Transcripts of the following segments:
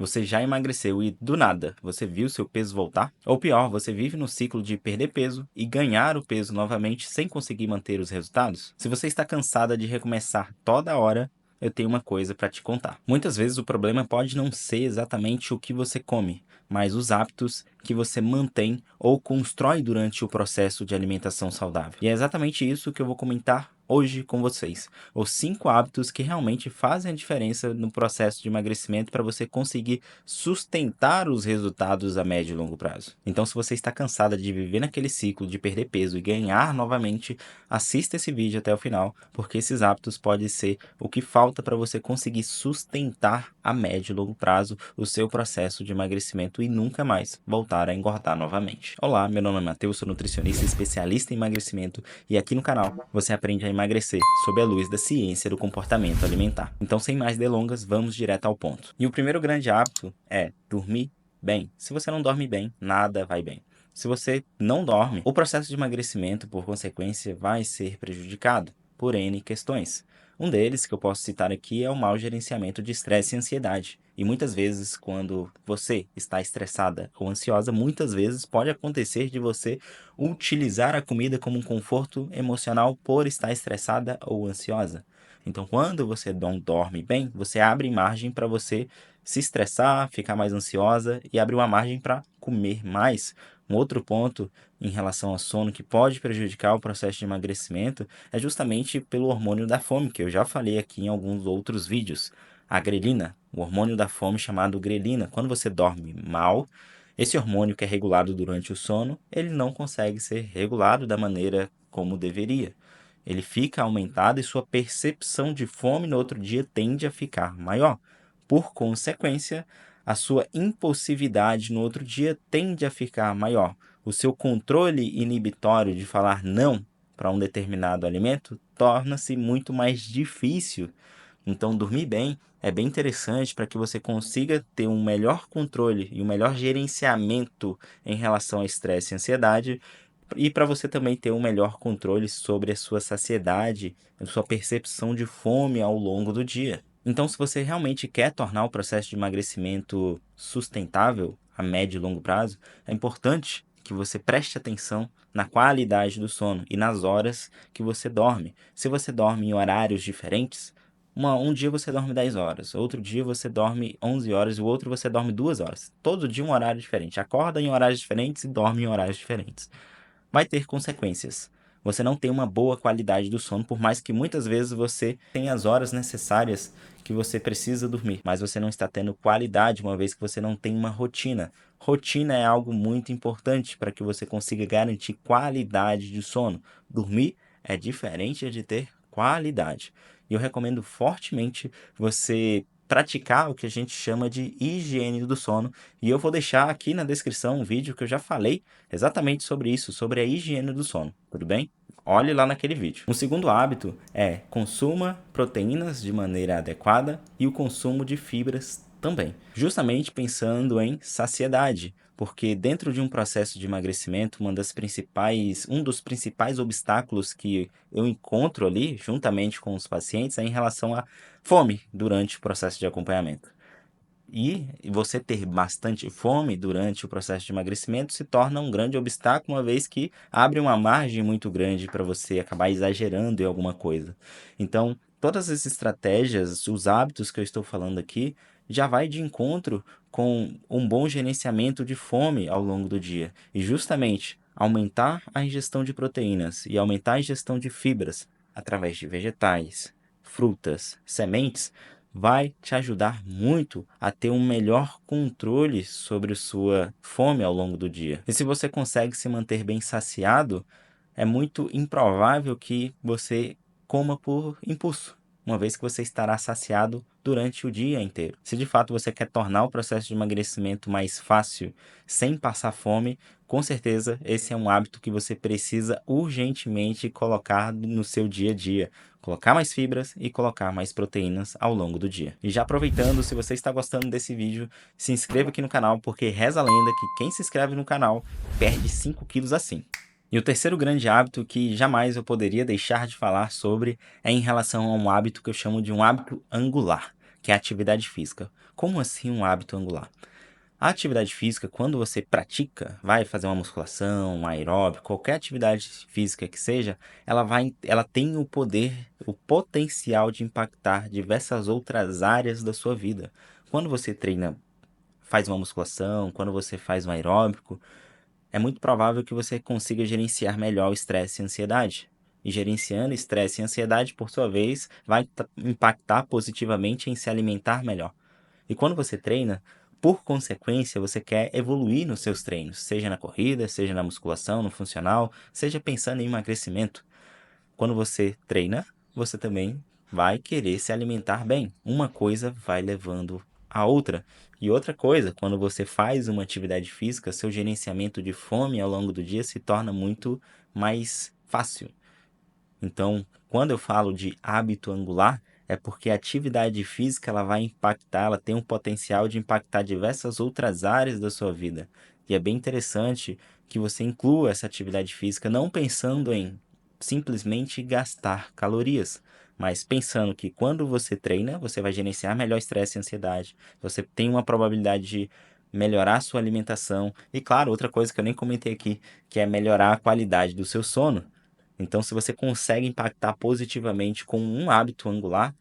Você já emagreceu e, do nada, você viu seu peso voltar? Ou pior, você vive no ciclo de perder peso e ganhar o peso novamente sem conseguir manter os resultados? Se você está cansada de recomeçar toda hora, eu tenho uma coisa para te contar. Muitas vezes o problema pode não ser exatamente o que você come, mas os hábitos que você mantém ou constrói durante o processo de alimentação saudável. E é exatamente isso que eu vou comentar hoje com vocês. Os 5 hábitos que realmente fazem a diferença no processo de emagrecimento para você conseguir sustentar os resultados a médio e longo prazo. Então, se você está cansada de viver naquele ciclo de perder peso e ganhar novamente, assista esse vídeo até o final, porque esses hábitos podem ser o que falta para você conseguir sustentar a médio e longo prazo o seu processo de emagrecimento e nunca mais voltar a engordar novamente. Olá, meu nome é Matheus, sou nutricionista e especialista em emagrecimento e aqui no canal você aprende a emagrecer sob a luz da ciência do comportamento alimentar. Então, sem mais delongas, vamos direto ao ponto. E o primeiro grande hábito é dormir bem. Se você não dorme bem, nada vai bem. Se você não dorme, o processo de emagrecimento, por consequência, vai ser prejudicado por N questões. Um deles que eu posso citar aqui é o mau gerenciamento de estresse e ansiedade. E muitas vezes, quando você está estressada ou ansiosa, muitas vezes pode acontecer de você utilizar a comida como um conforto emocional por estar estressada ou ansiosa. Então, quando você não dorme bem, você abre margem para você se estressar, ficar mais ansiosa e abre uma margem para comer mais. Um outro ponto em relação ao sono que pode prejudicar o processo de emagrecimento é justamente pelo hormônio da fome, que eu já falei aqui em alguns outros vídeos. A grelina, o hormônio da fome chamado grelina. Quando você dorme mal, esse hormônio que é regulado durante o sono, ele não consegue ser regulado da maneira como deveria. Ele fica aumentado e sua percepção de fome no outro dia tende a ficar maior. Por consequência, a sua impulsividade no outro dia tende a ficar maior. O seu controle inibitório de falar não para um determinado alimento torna-se muito mais difícil. Então, dormir bem é bem interessante para que você consiga ter um melhor controle e um melhor gerenciamento em relação a estresse e ansiedade, e para você também ter um melhor controle sobre a sua saciedade, a sua percepção de fome ao longo do dia. Então, se você realmente quer tornar o processo de emagrecimento sustentável a médio e longo prazo, é importante que você preste atenção na qualidade do sono e nas horas que você dorme. Se você dorme em horários diferentes, um dia você dorme 10 horas, outro dia você dorme 11 horas e o outro você dorme 2 horas. Todo dia um horário diferente. Acorda em horários diferentes e dorme em horários diferentes. Vai ter consequências. Você não tem uma boa qualidade do sono, por mais que muitas vezes você tenha as horas necessárias que você precisa dormir, mas você não está tendo qualidade, uma vez que você não tem uma rotina. Rotina é algo muito importante para que você consiga garantir qualidade de sono. Dormir é diferente de ter qualidade. E eu recomendo fortemente você praticar o que a gente chama de higiene do sono. E eu vou deixar aqui na descrição um vídeo que eu já falei exatamente sobre isso, sobre a higiene do sono, tudo bem? Olhe lá naquele vídeo. Um segundo hábito é consuma proteínas de maneira adequada e o consumo de fibras também, justamente pensando em saciedade, porque dentro de um processo de emagrecimento, um dos principais obstáculos que eu encontro ali, juntamente com os pacientes, é em relação à fome durante o processo de acompanhamento. E você ter bastante fome durante o processo de emagrecimento se torna um grande obstáculo, uma vez que abre uma margem muito grande para você acabar exagerando em alguma coisa. Então, todas as estratégias, os hábitos que eu estou falando aqui, já vai de encontro com um bom gerenciamento de fome ao longo do dia. E justamente aumentar a ingestão de proteínas e aumentar a ingestão de fibras através de vegetais, frutas, sementes, vai te ajudar muito a ter um melhor controle sobre a sua fome ao longo do dia. E se você consegue se manter bem saciado, é muito improvável que você coma por impulso, uma vez que você estará saciado durante o dia inteiro. Se de fato você quer tornar o processo de emagrecimento mais fácil, sem passar fome, com certeza esse é um hábito que você precisa urgentemente colocar no seu dia a dia. Colocar mais fibras e colocar mais proteínas ao longo do dia. E já aproveitando, se você está gostando desse vídeo, se inscreva aqui no canal, porque reza a lenda que quem se inscreve no canal perde 5 quilos assim. E o terceiro grande hábito que jamais eu poderia deixar de falar sobre é em relação a um hábito que eu chamo de um hábito angular, que é a atividade física. Como assim um hábito angular? A atividade física, quando você pratica, vai fazer uma musculação, um aeróbico, qualquer atividade física que seja, ela tem o poder, o potencial de impactar diversas outras áreas da sua vida. Quando você treina, faz uma musculação, quando você faz um aeróbico, é muito provável que você consiga gerenciar melhor o estresse e a ansiedade. E gerenciando estresse e ansiedade, por sua vez, vai impactar positivamente em se alimentar melhor. E quando você treina, por consequência, você quer evoluir nos seus treinos, seja na corrida, seja na musculação, no funcional, seja pensando em emagrecimento. Quando você treina, você também vai querer se alimentar bem. Uma coisa vai levando a outra. E outra coisa, quando você faz uma atividade física, seu gerenciamento de fome ao longo do dia se torna muito mais fácil. Então, quando eu falo de hábito angular, é porque a atividade física ela vai impactar, ela tem um potencial de impactar diversas outras áreas da sua vida. E é bem interessante que você inclua essa atividade física não pensando em simplesmente gastar calorias, mas pensando que quando você treina, você vai gerenciar melhor estresse e ansiedade. Você tem uma probabilidade de melhorar sua alimentação. E claro, outra coisa que eu nem comentei aqui, que é melhorar a qualidade do seu sono. Então, se você consegue impactar positivamente com um hábito angular,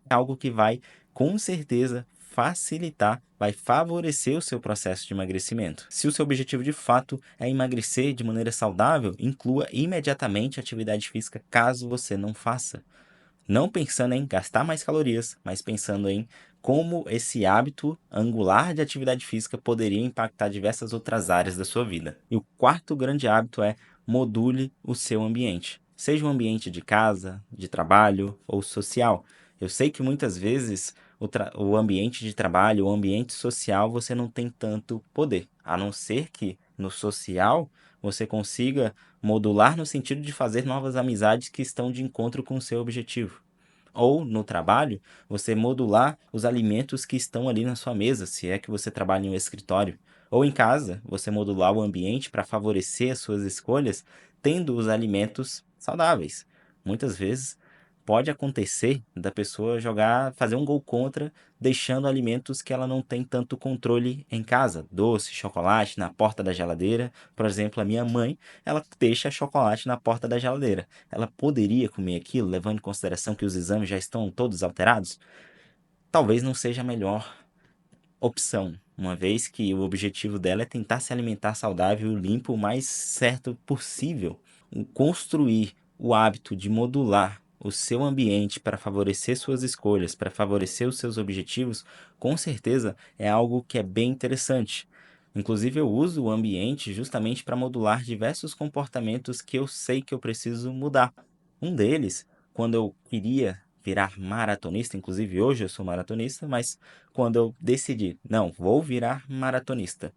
é algo que vai, com certeza, facilitar, vai favorecer o seu processo de emagrecimento. Se o seu objetivo de fato é emagrecer de maneira saudável, inclua imediatamente atividade física caso você não faça. Não pensando em gastar mais calorias, mas pensando em como esse hábito angular de atividade física poderia impactar diversas outras áreas da sua vida. E o quarto grande hábito é module o seu ambiente. Seja um ambiente de casa, de trabalho ou social. Eu sei que muitas vezes o ambiente de trabalho, o ambiente social, você não tem tanto poder, a não ser que no social você consiga modular no sentido de fazer novas amizades que estão de encontro com o seu objetivo. Ou no trabalho, você modular os alimentos que estão ali na sua mesa, se é que você trabalha em um escritório. Ou em casa, você modular o ambiente para favorecer as suas escolhas, tendo os alimentos saudáveis. Muitas vezes pode acontecer da pessoa fazer um gol contra, deixando alimentos que ela não tem tanto controle em casa, doce, chocolate na porta da geladeira. Por exemplo, a minha mãe, ela deixa chocolate na porta da geladeira. Ela poderia comer aquilo, levando em consideração que os exames já estão todos alterados? Talvez não seja a melhor opção, uma vez que o objetivo dela é tentar se alimentar saudável e limpo o mais certo possível. Construir o hábito de modular o seu ambiente para favorecer suas escolhas, para favorecer os seus objetivos, com certeza é algo que é bem interessante. Inclusive, eu uso o ambiente justamente para modular diversos comportamentos que eu sei que eu preciso mudar. Um deles, quando eu queria virar maratonista, inclusive hoje eu sou maratonista, mas quando eu decidi, não, vou virar maratonista,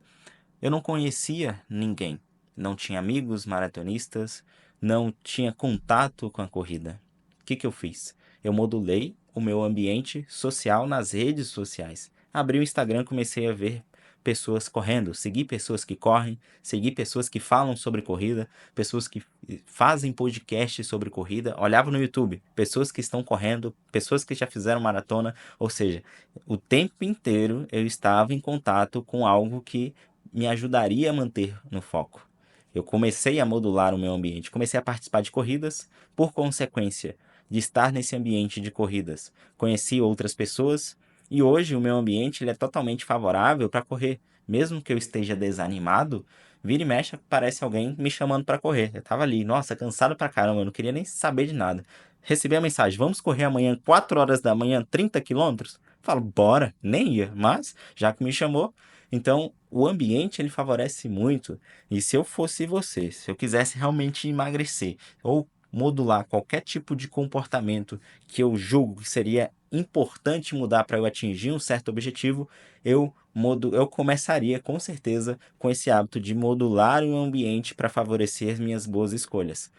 eu não conhecia ninguém, não tinha amigos maratonistas, não tinha contato com a corrida. O que que eu fiz? Eu modulei o meu ambiente social nas redes sociais. Abri o Instagram, comecei a ver pessoas correndo, seguir pessoas que correm, seguir pessoas que falam sobre corrida, pessoas que fazem podcast sobre corrida, olhava no YouTube, pessoas que estão correndo, pessoas que já fizeram maratona, ou seja, o tempo inteiro eu estava em contato com algo que me ajudaria a manter no foco. Eu comecei a modular o meu ambiente, comecei a participar de corridas, por consequência de estar nesse ambiente de corridas. Conheci outras pessoas e hoje o meu ambiente ele é totalmente favorável para correr. Mesmo que eu esteja desanimado, vira e mexe aparece alguém me chamando para correr. Eu tava ali, nossa, cansado pra caramba, eu não queria nem saber de nada. Recebi a mensagem, vamos correr amanhã, 4 horas da manhã, 30 quilômetros? Falo, bora, nem ia, mas já que me chamou, então, o ambiente ele favorece muito. E se eu fosse você, se eu quisesse realmente emagrecer ou modular qualquer tipo de comportamento que eu julgo que seria importante mudar para eu atingir um certo objetivo, eu começaria com certeza com esse hábito de modular o ambiente para favorecer as minhas boas escolhas.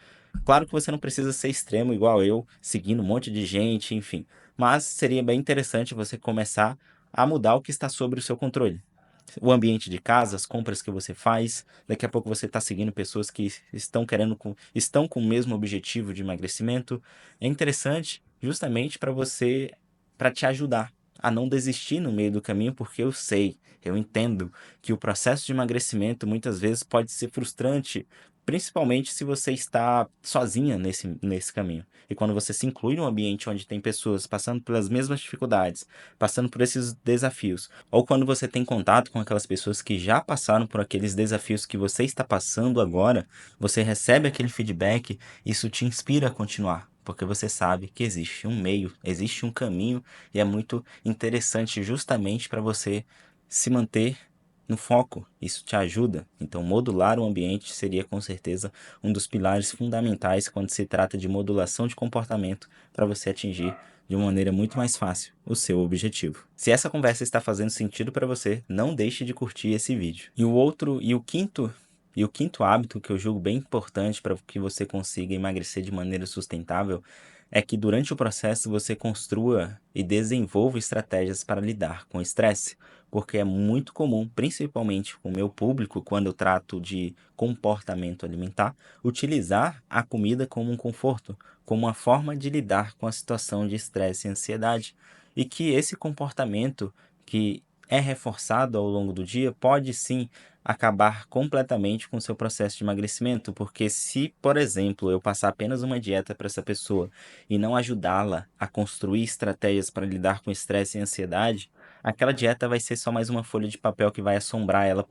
Claro que você não precisa ser extremo igual eu, seguindo um monte de gente, enfim, mas seria bem interessante você começar a mudar o que está sobre o seu controle, o ambiente de casa, as compras que você faz. Daqui a pouco você está seguindo pessoas que estão com o mesmo objetivo de emagrecimento. É interessante justamente para te ajudar. a não desistir no meio do caminho, porque eu entendo que o processo de emagrecimento muitas vezes pode ser frustrante, principalmente se você está sozinha nesse caminho. E quando você se inclui num ambiente onde tem pessoas passando pelas mesmas dificuldades, passando por esses desafios, ou quando você tem contato com aquelas pessoas que já passaram por aqueles desafios que você está passando agora, você recebe aquele feedback, isso te inspira a continuar. Porque você sabe que existe um meio, existe um caminho, e é muito interessante justamente para você se manter no foco. Isso te ajuda. Então, modular o ambiente seria com certeza um dos pilares fundamentais quando se trata de modulação de comportamento para você atingir de uma maneira muito mais fácil o seu objetivo. Se essa conversa está fazendo sentido para você, não deixe de curtir esse vídeo. E o quinto hábito que eu julgo bem importante para que você consiga emagrecer de maneira sustentável é que durante o processo você construa e desenvolva estratégias para lidar com o estresse, porque é muito comum, principalmente com o meu público, quando eu trato de comportamento alimentar, utilizar a comida como um conforto, como uma forma de lidar com a situação de estresse e ansiedade, e que esse comportamento que é reforçado ao longo do dia pode sim acabar completamente com o seu processo de emagrecimento, porque se, por exemplo, eu passar apenas uma dieta para essa pessoa e não ajudá-la a construir estratégias para lidar com estresse e ansiedade, aquela dieta vai ser só mais uma folha de papel que vai assombrar ela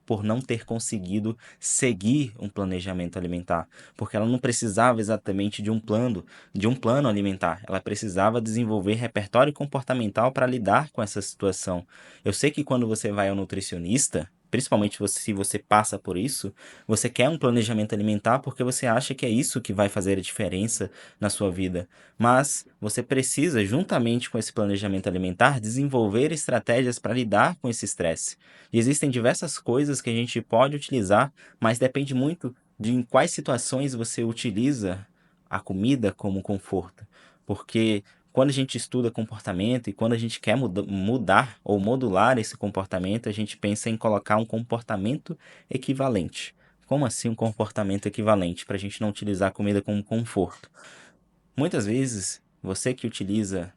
por não ter conseguido seguir um planejamento alimentar, porque ela não precisava exatamente de um plano alimentar, ela precisava desenvolver repertório comportamental para lidar com essa situação. Eu sei que quando você vai ao nutricionista, principalmente se você passa por isso, você quer um planejamento alimentar porque você acha que é isso que vai fazer a diferença na sua vida. Mas você precisa, juntamente com esse planejamento alimentar, desenvolver estratégias para lidar com esse estresse. E existem diversas coisas que a gente pode utilizar, mas depende muito de em quais situações você utiliza a comida como conforto. Porque quando a gente estuda comportamento e quando a gente quer mudar ou modular esse comportamento, a gente pensa em colocar um comportamento equivalente. Como assim um comportamento equivalente? Para a gente não utilizar a comida como conforto. Muitas vezes, você que utiliza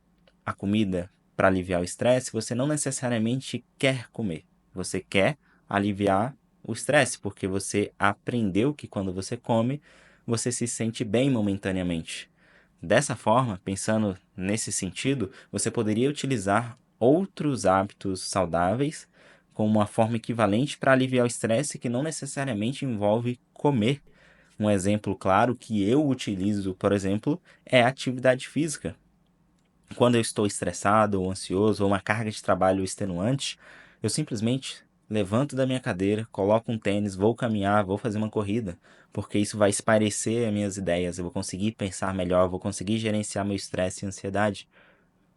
a comida para aliviar o estresse, você não necessariamente quer comer. Você quer aliviar o estresse, porque você aprendeu que quando você come, você se sente bem momentaneamente. Dessa forma, pensando nesse sentido, você poderia utilizar outros hábitos saudáveis como uma forma equivalente para aliviar o estresse que não necessariamente envolve comer. Um exemplo claro que eu utilizo, por exemplo, é a atividade física. Quando eu estou estressado ou ansioso ou uma carga de trabalho extenuante, eu simplesmente levanto da minha cadeira, coloco um tênis, vou caminhar, vou fazer uma corrida, porque isso vai espairecer as minhas ideias, eu vou conseguir pensar melhor, vou conseguir gerenciar meu estresse e ansiedade.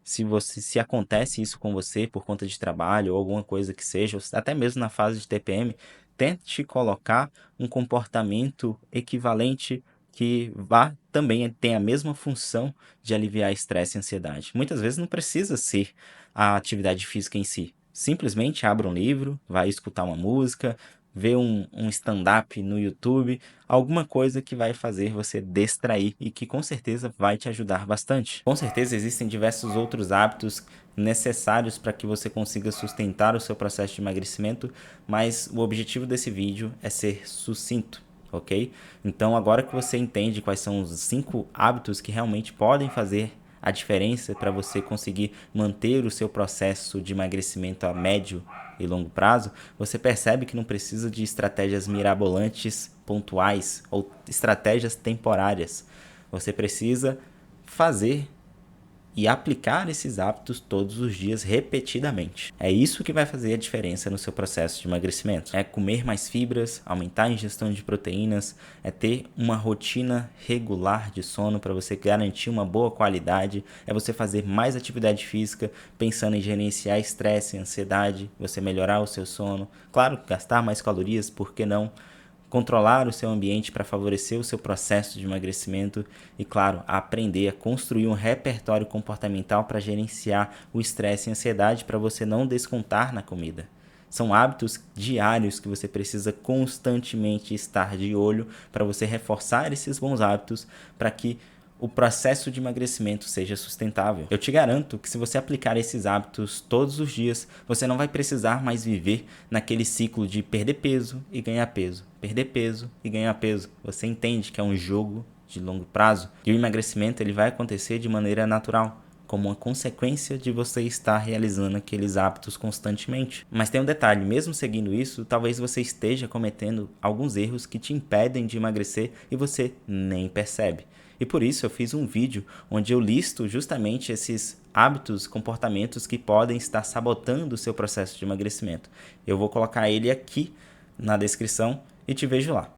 Se acontece isso com você por conta de trabalho ou alguma coisa que seja, ou até mesmo na fase de TPM, tente colocar um comportamento equivalente que vá também ter a mesma função de aliviar estresse e ansiedade. Muitas vezes não precisa ser a atividade física em si. Simplesmente abra um livro, vai escutar uma música, ver um stand-up no YouTube, alguma coisa que vai fazer você distrair e que com certeza vai te ajudar bastante. Com certeza existem diversos outros hábitos necessários para que você consiga sustentar o seu processo de emagrecimento, mas o objetivo desse vídeo é ser sucinto, ok? Então agora que você entende quais são os 5 hábitos que realmente podem fazer a diferença para você conseguir manter o seu processo de emagrecimento a médio e longo prazo, você percebe que não precisa de estratégias mirabolantes pontuais ou estratégias temporárias. Você precisa fazer e aplicar esses hábitos todos os dias repetidamente. É isso que vai fazer a diferença no seu processo de emagrecimento. É comer mais fibras, aumentar a ingestão de proteínas, é ter uma rotina regular de sono para você garantir uma boa qualidade, é você fazer mais atividade física, pensando em gerenciar estresse e ansiedade, você melhorar o seu sono, claro, gastar mais calorias, por que não? Controlar o seu ambiente para favorecer o seu processo de emagrecimento e, claro, aprender a construir um repertório comportamental para gerenciar o estresse e ansiedade para você não descontar na comida. São hábitos diários que você precisa constantemente estar de olho para você reforçar esses bons hábitos para que o processo de emagrecimento seja sustentável. Eu te garanto que se você aplicar esses hábitos todos os dias, você não vai precisar mais viver naquele ciclo de perder peso e ganhar peso, perder peso e ganhar peso. Você entende que é um jogo de longo prazo e o emagrecimento ele vai acontecer de maneira natural, como uma consequência de você estar realizando aqueles hábitos constantemente. Mas tem um detalhe, mesmo seguindo isso, talvez você esteja cometendo alguns erros que te impedem de emagrecer e você nem percebe. E por isso eu fiz um vídeo onde eu listo justamente esses hábitos, comportamentos que podem estar sabotando o seu processo de emagrecimento. Eu vou colocar ele aqui na descrição e te vejo lá.